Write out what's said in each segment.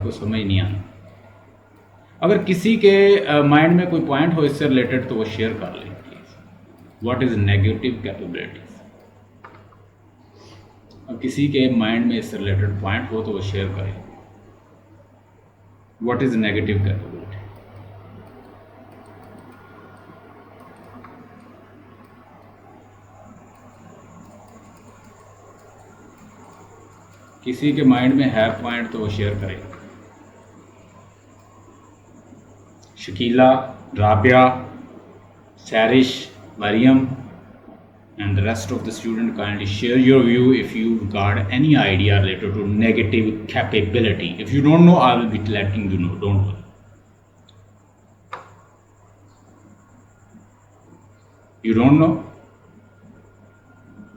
को समझ नहीं आना। अगर किसी के माइंड में कोई पॉइंट हो इससे रिलेटेड तो वो शेयर कर लें please. What is negative capabilities? और किसी के माइंड में इससे रिलेटेड पॉइंट हो तो वो शेयर करें। What is negative capability? किसी के माइंड में है पॉइंट तो वो शेयर करें। Shakeela, Rabia, सैरिश, Maryam and the rest of the student kindly share your view if you got any idea related to negative capability. If you don't know, I will be letting you know, don't worry. You don't know?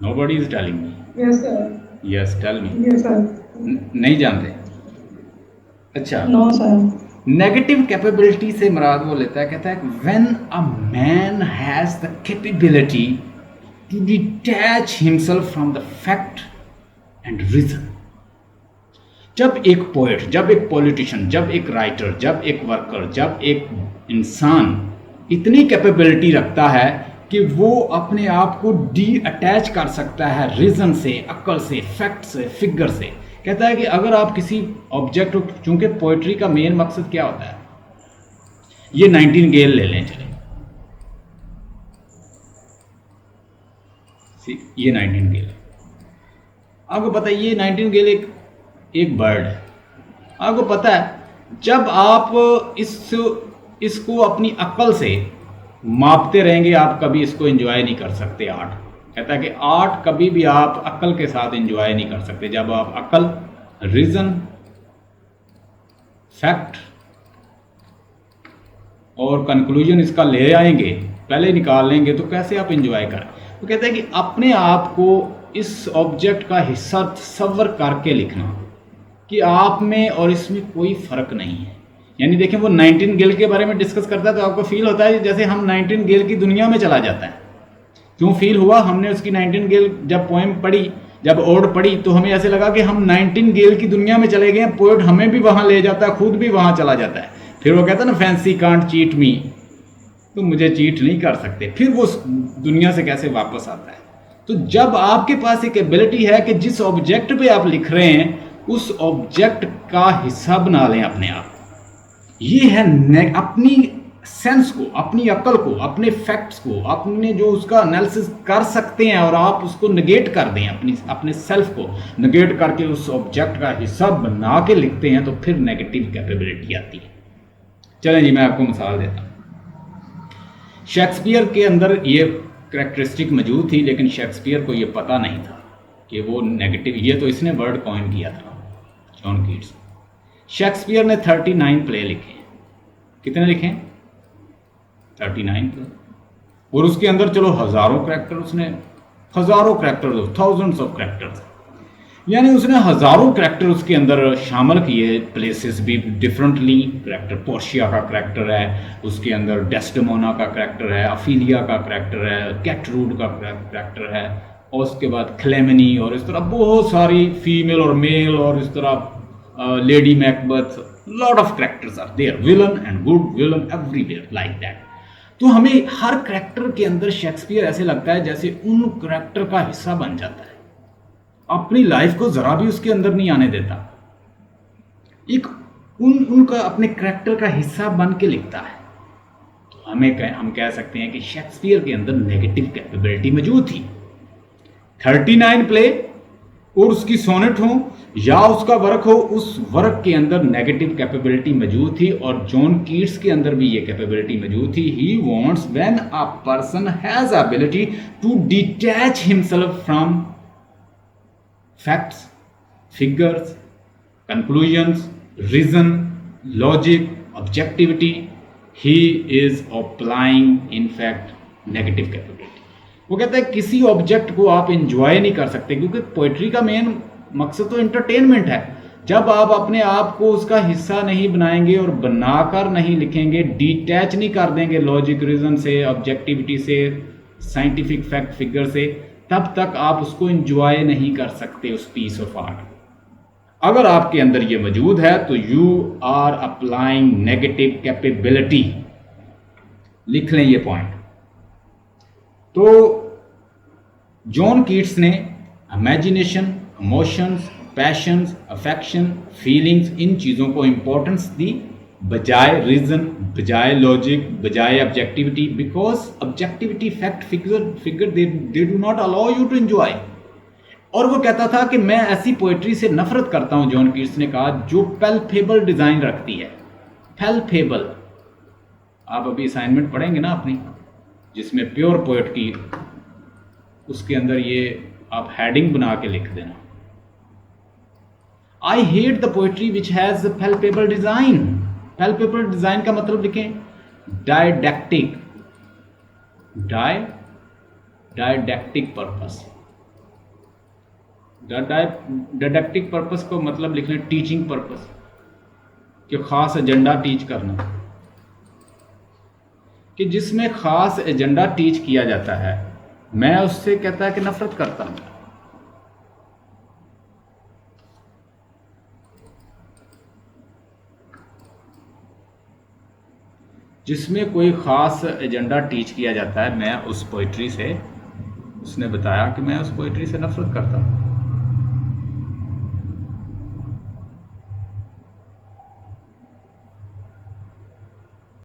Nobody is telling me. Yes, sir. Yes, tell me. Yes, sir. नहीं जानते? अच्छा, No, sir. Negative capability से मुराद वो लेता है, कहता है when a man has the capability to detach himself from the fact and reason. जब एक पोएट, जब एक पॉलिटिशियन, जब एक राइटर, जब एक वर्कर, जब एक इंसान इतनी कैपेबिलिटी रखता है कि वो अपने आप को डी अटैच कर सकता है रीजन से, अक्ल से, फैक्ट से, फिगर से। कहता है कि अगर आप किसी ऑब्जेक्ट, चूंकि पोएट्री का मेन मकसद क्या होता है, ये नाइटिंगेल ले लें, चले ये नाइटिंगेल, आपको पता है ये नाइटिंगेल एक बर्ड है। आपको पता है जब आप इसको अपनी अक्ल से मापते रहेंगे आप कभी इसको एंजॉय नहीं कर सकते। आर्ट कहता है कि आर्ट कभी भी आप अक्ल के साथ एंजॉय नहीं कर सकते। जब आप अक्ल, रीजन, फैक्ट और कंक्लूजन इसका ले आएंगे, पहले निकाल लेंगे, तो कैसे आप एंजॉय करें। तो कहते हैं कि अपने आप को इस ऑब्जेक्ट का हिस्सा तस्वर करके लिखना कि आप में और इसमें कोई फ़र्क नहीं है। यानी देखें वो नाइटिंगेल के बारे में डिस्कस करता है तो आपको फील होता है जैसे हम नाइटिंगेल की दुनिया में चला जाता है। क्यों फील हुआ? हमने उसकी नाइटिंगेल जब पोएम पढ़ी, जब ओड पढ़ी, तो हमें ऐसे लगा कि हम नाइटिंगेल की दुनिया में चले गए। पोएट हमें भी वहाँ ले जाता है, खुद भी वहाँ चला जाता है। फिर वो कहता है ना, फैंसी कांट चीट मी, तो मुझे चीट नहीं कर सकते। फिर वो दुनिया से कैसे वापस आता है। तो जब आपके पास एक एबिलिटी है कि जिस ऑब्जेक्ट पे आप लिख रहे हैं उस ऑब्जेक्ट का हिस्सा बना लें अपने आप, ये है अपनी सेंस को, अपनी अक्ल को, अपने फैक्ट्स को, अपने जो उसका एनालिसिस कर सकते हैं और आप उसको नेगेट कर दें, अपने सेल्फ को नेगेट करके उस ऑब्जेक्ट का हिस्सा बना के लिखते हैं, तो फिर नेगेटिव कैपेबिलिटी आती है। चलें जी, मैं आपको मिसाल देता हूँ। शेक्सपियर के अंदर ये करैक्टरिस्टिक मौजूद थी, लेकिन शेक्सपियर को ये पता नहीं था कि वो नेगेटिव, ये तो इसने वर्ड कॉइन किया था, जॉन कीट्स। शेक्सपियर ने 39 प्ले लिखे। कितने लिखे? 39 प्ले। और उसके अंदर चलो हज़ारों करैक्टर, उसने हज़ारों करैक्टर, थाउजेंड्स ऑफ करैक्टर्स, यानी उसने हज़ारों करैक्टर उसके अंदर शामिल किए। प्लेसेस भी डिफरेंटली, करैक्टर पोर्शिया का करैक्टर है उसके अंदर, डेस्डेमोना का करैक्टर है, अफीलिया का करैक्टर है, कैटरूड का करैक्टर है, और उसके बाद क्लेमेनी, और इस तरह बहुत सारी फीमेल और मेल, और इस तरह lady Macbeth, lot of characters are there, villain and good villain everywhere like that. तो हमें हर करैक्टर के अंदर शेक्सपियर ऐसे लगता है जैसे उन करैक्टर का हिस्सा बन जाता है, अपनी लाइफ को जरा भी उसके अंदर नहीं आने देता, एक उनका अपने करैक्टर का हिस्सा बन के लिखता है। तो हम कह सकते हैं कि शेक्सपियर के अंदर नेगेटिव कैपेबिलिटी मौजूद थी। 39 प्ले और उसकी सोनेट हो या उसका वर्क हो, उस वर्क के अंदर नेगेटिव कैपेबिलिटी मौजूद थी। और जॉन कीट्स के अंदर भी ये कैपेबिलिटी मौजूद थी। He wants when a person has ability to detach himself from facts, figures, conclusions, reason, logic, objectivity, he is applying in fact negative capability. वो कहता है किसी ऑब्जेक्ट को आप एंजॉय नहीं कर सकते, क्योंकि पोइट्री का मेन मकसद तो एंटरटेनमेंट है। जब आप अपने आप को उसका हिस्सा नहीं बनाएंगे और बनाकर नहीं लिखेंगे, डिटैच नहीं कर देंगे लॉजिक, रीजन से, ऑब्जेक्टिविटी से, साइंटिफिक फैक्ट, फिगर से, तब तक आप उसको एंजॉय नहीं कर सकते उस पीस ऑफ आर्ट। अगर आपके अंदर ये मौजूद है तो you are applying negative capability. लिख लें ये पॉइंट। तो जॉन कीट्स ने imagination, emotions, passions, affection, feelings, इन चीज़ों को इंपॉर्टेंस दी बजाय रीजन, बजाय लॉजिक, बजाय objectivity, because objectivity fact figure they do not allow you to enjoy. और वो कहता था कि मैं ऐसी पोएट्री से नफरत करता हूं, जॉन कीट्स ने कहा, जो पैल्पेबल डिजाइन रखती है। पैल्पेबल, आप अभी असाइनमेंट पढ़ेंगे ना अपनी, जिसमें प्योर पोएट की, उसके अंदर ये आप हेडिंग बना के लिख देना, I hate the poetry which has palpable design. Palpable design का मतलब लिखें डायडेक्टिक, डायडेक्टिक पर्पस। डायडेक्टिक पर्पस को मतलब लिख लें टीचिंग पर्पस, कि खास एजेंडा टीच करना, कि जिसमें खास एजेंडा टीच किया जाता है, मैं उससे कहता है कि नफरत करता हूं। जिसमें कोई खास एजेंडा टीच किया जाता है, मैं उस पोइट्री से, उसने बताया कि मैं उस पोइट्री से नफरत करता हूं।